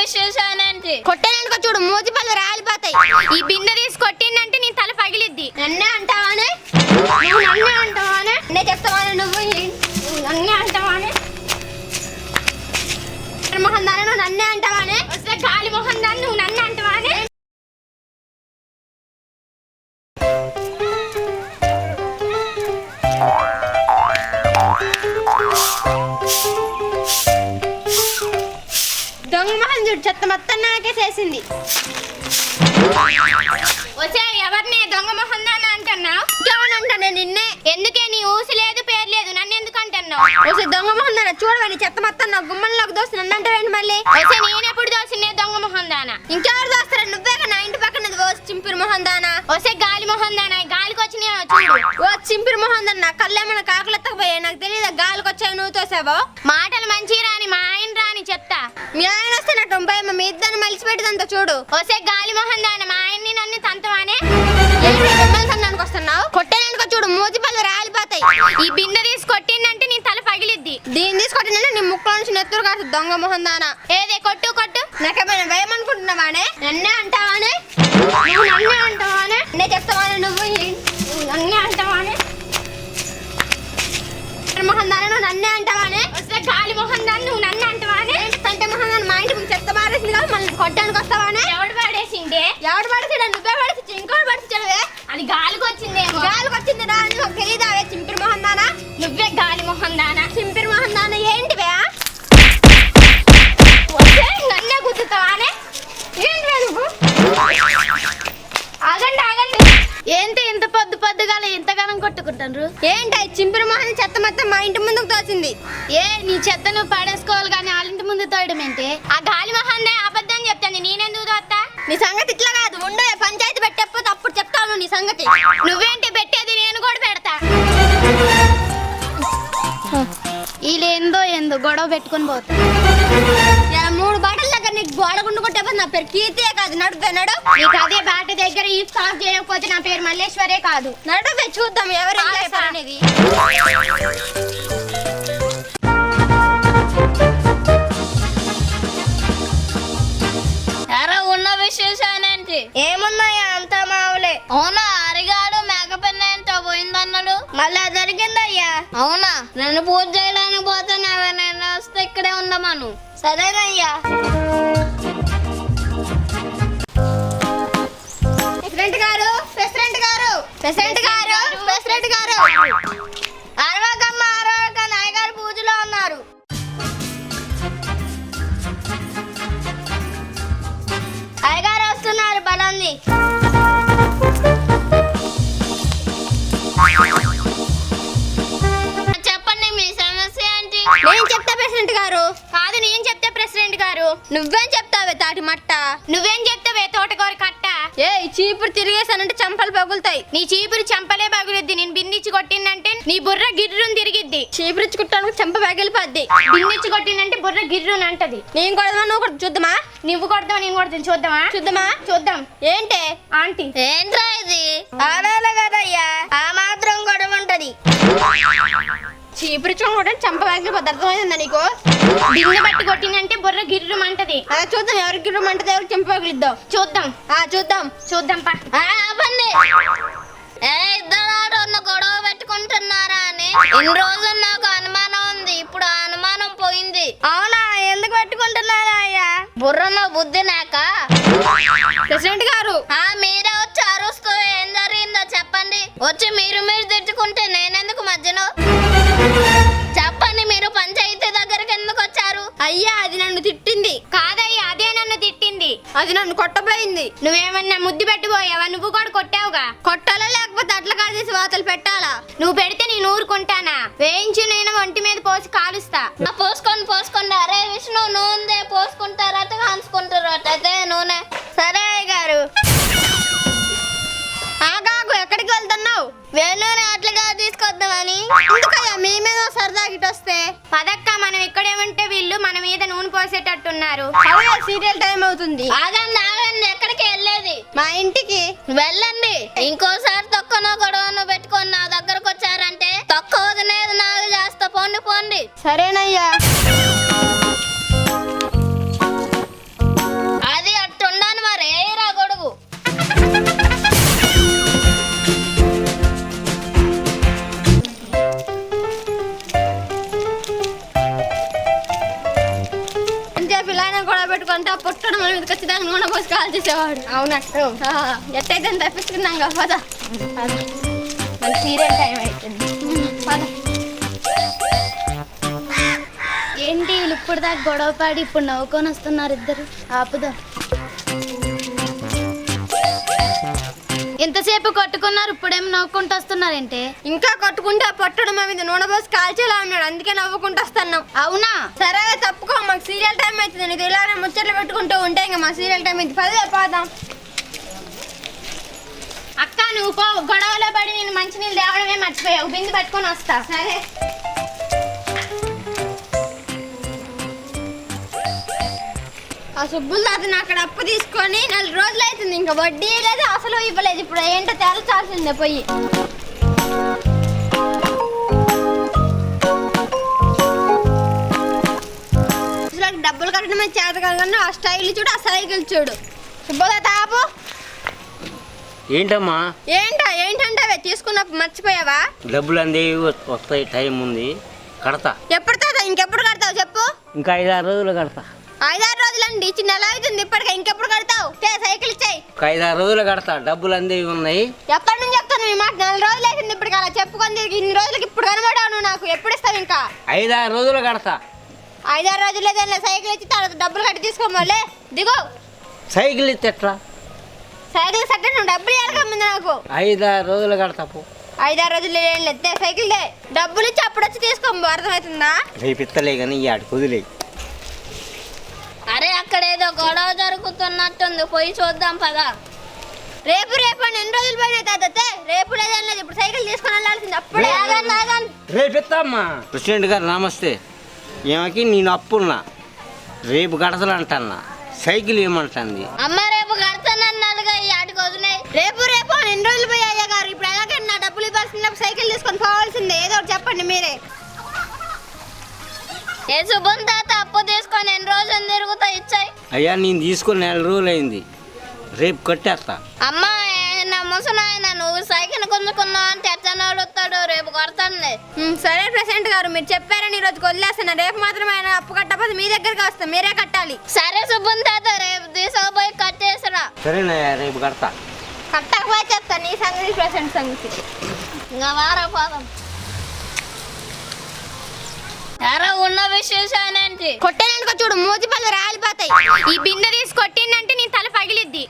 విశేషాలేంటి? కొట్టేననుకో చూడు మూతి పళ్ళు రాలిపోతాయి. ఈ బిందె తీసి కొట్టిందంటే నీ తల పగిలిద్ది. నన్నే అంటావానే? నువ్వు నన్నే అంటావానే? నేను చెప్తావానే? నువ్వు నన్నే అంటావానే? మొహం దాన్ని నువ్వు నన్నే అంటావానే? వస్తే గాలి మొహం దాన్ని నువ్వు నన్ను అంటావానే? దొంగ మొహం చూడు, చెత్త మొత్తం నాకే చేసింది. వచ్చే ఎవరిని దొంగ మొహం దాన్ని అంటున్నావు? ఇంకేమనంటానే నిన్నే? ఎందుకే నీ ఊసి లేదు పేరు లేదు, నన్ను ఎందుకు అంటున్నావు? వచ్చే దొంగ మొహం దాన్ని చూడవని చెత్త మొత్తం నా గుమ్మంలోకి దోసి నన్ను అంటావేంటి మళ్ళీ? వచ్చే నేనెప్పుడు దోసిందే దొంగ మొహం దానా? ఇంకెవరు దోస్తారా? నువ్వే నా ఇంటి పక్కన చింపిరి మొహం దానా? వస్తే గాలి మొహం దానా? గాలికి వచ్చినా చూడు. ఓ చింపిరి మొహం దాన్ని నా కళ్ళేమన్నా కాకులెత్తకపోయాయి. నాకు తెలియదు గాలికి వచ్చావు నువ్వు తోసావో. మాటలు మంచి రాని మా ఆయన రాని చెప్తా. మీ ఆయన వస్తే నా తొంభై మీ ఇద్దరిని మలిచిపెట్టదంతా చూడు. వస్తే గాలి మొహం దానా? మా ఆయన్ని నన్ను తంతవానే? సందానికి వస్తున్నావు? కొట్టేననుకో చూడు మూతి పళ్ళు రాలిపోతాయి. ఈ బిందె తీసి కొట్టిందంటే నీ తల పగిలిద్ది. దీన్ని తీసుకొట్టినంటే నీ ముక్కలో నుంచి నెత్తురు కాదు దొంగ మొహం దానా. ఏదే కొట్టు కొట్టు. నాకేమైనా భయం అనుకుంటున్నావానే? నన్నే అంటావానే? నువ్వు నన్నే అంటావానే? నేను చెప్తావానే? నువ్వు నన్నే అంటావానే? మొహం దానా నువ్వు నన్నే అంటావానే? వస్తే గాలి మొహం దాన్ని నువ్వు నన్ను అంటావానే? అంటే మొహం దాన్ని మా ఇంటి చెత్త మారేసింది కదా మళ్ళీ కొట్టడానికి వస్తావానే? ఎవడు పడేసిండే? ఎవడు పడిచాడు? నువ్వే పడిచి ఇంకోటి పడిచాడువే. అది గాలికి వచ్చిందేమో. గాలికి వచ్చింది రా అని నాకు తెలీదా? చింపిరి మొహం దానా? నువ్వే గాలి మొహం దానా? చింపిరి మొహం దానా ఏంటివే? వస్తే నన్నే గుర్తుతావానే? ఏంటివే నువ్వు? ఆగండి ఆగండి. ఏంటి ఇంత పొద్దు పొద్దుగాల ఇంతగానం కొట్టుకుంటారు? ఏంటి చింపిరి మొహం చెత్త మొత్తం మా ఇంటి ముందుకు తోసింది. ఏ నీ చెత్త నువ్వు పడేసుకోవాలి కానీ వాళ్ళ ఇంటి ముందు తోయడం ఏంటి? ఆ గాలి మొహందే అబద్ధం చెప్తాను. నేనెందుకు తోస్తా? నీ సంగతి ఇట్లా కాదు. ఉండే పంచాయతీ పెట్టకపోతే అప్పుడు చెప్తాను నీ సంగతి. నువ్వేంటి పెట్టేది? నేను కూడా పెడతా. వీళ్ళేందో ఏందో గొడవ పెట్టుకుని పోతా. ఇలా 3 బాటల దగ్గర నీకు గోడగుండు కొట్టేపోతే నా పేరు కీర్తియే కాదు. నడుపే నడు. నీకు అదే బాట దగ్గర ఈ సాల్వ్ చేయకపోతే నా పేరు మల్లేశ్వరే కాదు. నడుపే చూద్దాం ఎవరు అనేది. ఎరా ఉన్న విశేషాలేంటి? ఏమున్నాయా అంతా మావులే. అవునా అరిగాడు మేకపిల్ల ఏంటో పోయిందన్నాడు. మళ్ళా జరిగిందయ్యా. అవునా నన్ను పూజ చేయడానికి పోతే నేను వస్తే ఇక్కడే ఉండమను. సరేనయ్యా. ప్రెసిడెంట్ గారు ప్రెసిడెంట్ గారు ప్రెసిడెంట్ గారు ప్రెసిడెంట్ గారు అరవకమ్మ అరవక నాయగారు పూజలో ఉన్నారు. అయ్యగారు వస్తున్నారు బలంది. చెప్పండి మీ సమస్య ఏంటి? నేను చెప్తా ప్రెసిడెంట్ గారు. కాదు నేను చెప్తే ప్రెసిడెంట్ గారు. నువ్వేం చెప్తావే తాటి మట్ట? నువ్వేం చెప్తావే తోటకూర కట్ట? ఏ చీపురు తిరిగేసానంటే చంపలు పగులుతాయి. నీ చీపురు చంపలే పగులుద్ది. నేను బిందిచ్చి కొట్టిందంటే నీ బుర్ర గిర్రుని తిరిగిద్ది. చీపురు ఇచ్చుకుంటాను చెంప పగిలిపోద్ది. బిందిచ్చి కొట్టిందంటే బుర్ర గిర్రుని అంటది. నేను కొడదామా నువ్వు కూడా చూద్దామా? నువ్వు కొడతావా నేను కొడతాను? చూద్దామా చూద్దామా? చూద్దాం. ఏంటే ఆంటీ ఏంట్రా ఇది? ఆడాలి కదయ్యా ఆ మాత్రం గొడవ ఉంటది. చీపురు ఇచ్చుకుంటే చంప పగిలిపోద్ది. అర్థమైందా నీకు? బిందె బట్టి కొట్టిందంటే బుర్ర గిర్రం అంటది. అదే చూద్దాం ఎవరికి గిర్రమంటది ఎవరికి చెంప పగిలిద్దాం. చూద్దాం చూద్దాం చూద్దాం పా. ఆపండి. ఇద్దరు గొడవ పెట్టుకుంటున్నారా అని ఇన్ని రోజులు నాకు అనుమానం ఉంది. ఇప్పుడు ఆ అనుమానం పోయింది. అవునా ఎందుకు పెట్టుకుంటున్నారా అయ్యా? బుర్రలో బుద్ధి నాక. ప్రెసిడెంట్ గారు మీరే వచ్చి అరుస్తూ ఏం జరిగిందో చెప్పండి. వచ్చి మీరు తిట్టుకుంటే నేనెందుకు మధ్యలో? చెప్పండి మీరు పంచాయతీ దగ్గరికి ఎందుకు వచ్చారు? అయ్యా అది నన్ను తిట్టింది. కాదయ్యా అదే నన్ను తిట్టింది. అది నన్ను కొట్టబోయింది. నువ్వేమన్నా ముద్దు పెట్టిపోయావా? నువ్వు కూడా కొట్టావుగా. కొట్టాలా లేకపోతే అట్లా కాదేసి వాతలు పెట్టాలా? నువ్వు పెడితే నేను ఊరుకుంటానా? వేయించి నేను ఒంటి మీద పోసి కాలుస్తా. పోసుకోండి. అరే విష్ణు నూనె పోసుకుంటారట కాల్చుకుంటారట. అయితే నూనె సరే గారు. ఆగాగు ఎక్కడికి వెళ్తున్నావు? వేణుని అట్లుగా తీసుకొద్దామని. ఎందుకయ్యా మీ మీద సరదా గిట్టొస్తే? పదక్క మనం ఇక్కడే ఉంటే వీళ్ళు మన మీద నూనె పోసేటట్టున్నారు. సీరియల్ టైం అవుతుంది. ఆగండి ఎక్కడికి వెళ్ళేది? మా ఇంటికి వెళ్ళండి. ఇంకోసారి తొక్కనో గొడవను పెట్టుకొని నా దగ్గరకు వచ్చారంటే తొక్క వదిలేదు నాకు చేస్తా. పోండి సరేనయ్యా. ఎంతసేపు ఇలానే కూడా పెట్టుకుంటే పుట్టడం మన మీద ఖచ్చితంగా నూనె పోసి కాల్ చేసేవాడు. అవునట్టు ఎట్టయితే తప్పించుకున్నాం కదా పద. మన సీరియల్ టైం అవుతుంది పద. ఏంటి వీళ్ళు ఇప్పుడు దాకా గొడవ పాడి ఇప్పుడు నవ్వుకొని వస్తున్నారు ఇద్దరు. ఆపుదా. ఎంతసేపు కొట్టుకున్నారు ఇప్పుడేమో నవ్వుకుంటూ వస్తున్నారంటే. ఇంకా కొట్టుకుంటే పొట్టడం మా మీద నూనె పోసి కాల్చేలా ఉన్నాడు, అందుకే నవ్వుకుంటూ వస్తున్నాం. అవునా? సరే తప్పుకో, మాకు సీరియల్ టైం అవుతుంది. నీకు ఇలానే ముచ్చట్లు పెట్టుకుంటూ ఉంటే ఇంకా మా సీరియల్ టైం అవుతుంది. పదే పోదాం. అక్క నువ్వు పో, గొడవలో పడి నేను మంచినీళ్ళు తేవడమే మర్చిపోయావు. బిందు పట్టుకొని వస్తా. సరే. ఆ సుబ్బుల తాతని అక్కడ అప్పు తీసుకొని 4 రోజులు అవుతుంది, ఇంకా వడ్డీ లేదు అసలు ఇవ్వలేదు. ఇప్పుడు ఏంటో తేల్చాల్సిందే పోయి. అసలు డబ్బులు కట్టడమే చేత కనుక ఆ స్టైల్ చూడు, ఆ సైకిల్ చూడు. సుబ్బుల తాపు ఏంటమ్మా? ఏంటంటే తీసుకున్నప్పుడు మర్చిపోయావా? డబ్బులు అందేవి వస్తాయి, టైం ఉంది, కడతా. ఎప్పుడు తాత ఇంకెప్పుడు కడతావు చెప్పు? ఇంకా 5-6 రోజులు కడతా. 5-6 రోజులండి, ఇచ్చి నెల అవుతుంది ఇప్పటికే, ఇంకెప్పుడు కడతావు? సైకిల్ ఇచ్చాయి. 5-6 రోజులు కడతా, డబ్బులు అందేవి ఉన్నాయి. ఎప్పటి నుంచి చెప్తాను మీ మాట? 4 రోజులు అవుతుంది ఇప్పటికి, అలా చెప్పుకొని ఇన్ని రోజులకి ఇప్పుడు కనబడావు నువ్వు నాకు. ఎప్పుడు ఇస్తావు ఇంకా? 5-6 రోజులు కడతా. 5-6 రోజులు ఏదైనా సైకిల్ ఇచ్చి తర్వాత డబ్బులు కట్టి తీసుకోమోలే. దిగో. సైకిల్ ఇస్తే ఎట్లా? సైకిల్ సట్ట నువ్వు డబ్బులు ఇవ్వాలి ముందు నాకు. 5-6 రోజులు కడతా పో. 5-6 రోజులు ఏం లేదు, సైకిల్ దే. డబ్బులు ఇచ్చి అప్పుడు వచ్చి తీసుకోము, అర్థమవుతుందా? రేపు ఇత్తలే కానీ ఈ ఆడికి వదిలే. అరే అక్కడ ఏదో గొడవ జరుగుతున్నట్టుంది, పోయి చూద్దాం పదా. రేపు అని ఎన్ని రోజులు పోయినాయి తాత? రేపు లేదని లేదు, ఇప్పుడు సైకిల్ తీసుకొని వెళ్ళాల్సింది. అప్పుడే రేపు ఇస్తామ్మా. ప్రెసిడెంట్ గారు నమస్తే. ఏమకి నేను అప్పున్నా, రేపు గడతలు అంటన్నా, సైకిల్ ఏమంటుంది. అమ్మ రేపు కడతానన్నాడుగా, ఈ ఆడికి వదిలే. రేపు అని ఎన్ని రోజులు పోయి అయ్యా గారు, ఇప్పుడు ఎలాగైనా నా డబ్బులు ఇవ్వాల్సినప్పుడు సైకిల్ తీసుకొని పోవాల్సిందే. ఏదో ఒకటి చెప్పండి మీరే. ఏ శుభం తాత, అప్పు తీసుకొని ఎన్ని రోజులు తిరుగుతా ఇచ్చాయి? అయ్యా నేను తీసుకొని 4 రోజులు అయింది, రేపు కట్టేస్తా. అమ్మా నా ముసనాయన, నువ్వు సైకిల్ కొంచుకున్నావు అంటే ఎట్టనోడు వస్తాడు, రేపు కొడతానులే. సరే ప్రెసిడెంట్ గారు, మీరు చెప్పారని ఈ రోజుకి వదిలేస్తున్నా. రేపు మాత్రం ఆయన అప్పు కట్టకపోతే మీ దగ్గరికి వస్తాం, మీరే కట్టాలి. సరే శుభం తాత, రేపు తీసుకుపోయి కట్టేసరా. సరేనయ్యా, రేపు కడతా. కట్టకపోయి చెప్తాను నీ సంగతి, ప్రెసిడెంట్ సంగతి. ఇంకా వారపోదాం. ఎరా ఉన్న విశేషాలేంటి? కొట్టేననుకో చూడు, మూతి పళ్ళు రాలిపోతాయి.